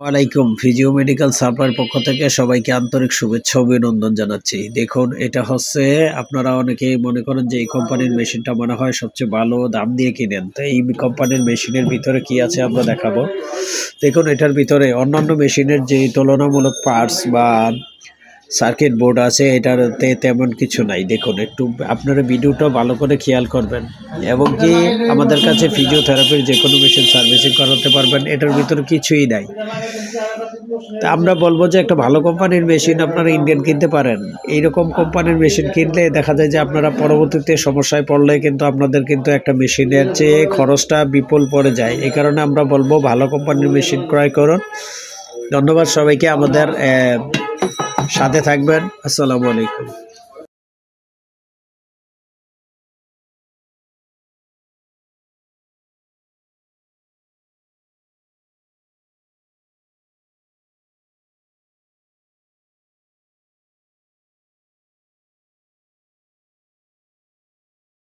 ওয়ালাইকুম physio medical সাপ্লাইয়ের পক্ষ থেকে সবাইকে আন্তরিক শুভেচ্ছা ও অভিনন্দন জানাচ্ছি। দেখুন, এটা হচ্ছে আপনারা অনেকেই মনে করেন যে এই কোম্পানির মেশিনটা মনে হয় সবচেয়ে ভালো, দাম দিয়ে কিনেন। তো এই কোম্পানির মেশিনের ভিতরে কি আছে আমরা দেখাবো। দেখুন, এটার ভিতরে অন্যান্য মেশিনের যে তুলনামূলক পার্টস বা সার্কিট বোর্ড আছে, এটাতে তেমন কিছু নাই। দেখুন, একটু আপনারা ভিডিওটা ভালো করে খেয়াল করবেন এবং কি আমাদের কাছে ফিজিওথেরাপির যে কোনো মেশিন সার্ভিসিং করাতে পারবেন। এটার ভিতরে কিছুই নাই। তা আমরা বলবো যে একটা ভালো কোম্পানির মেশিন আপনারা ইন্ডিয়ান কিনতে পারেন। এইরকম কোম্পানির মেশিন কিনলে দেখা যায় যে আপনারা পরবর্তীতে সমস্যায় পড়লে কিন্তু আপনাদের কিন্তু একটা মেশিনের চেয়ে খরচটা বিপুল পড়ে যায়। এই কারণে আমরা বলবো ভালো কোম্পানির মেশিন ক্রয় করুন। ধন্যবাদ সবাইকে, আমাদের সাথে থাকবেন। আসসালামু আলাইকুম।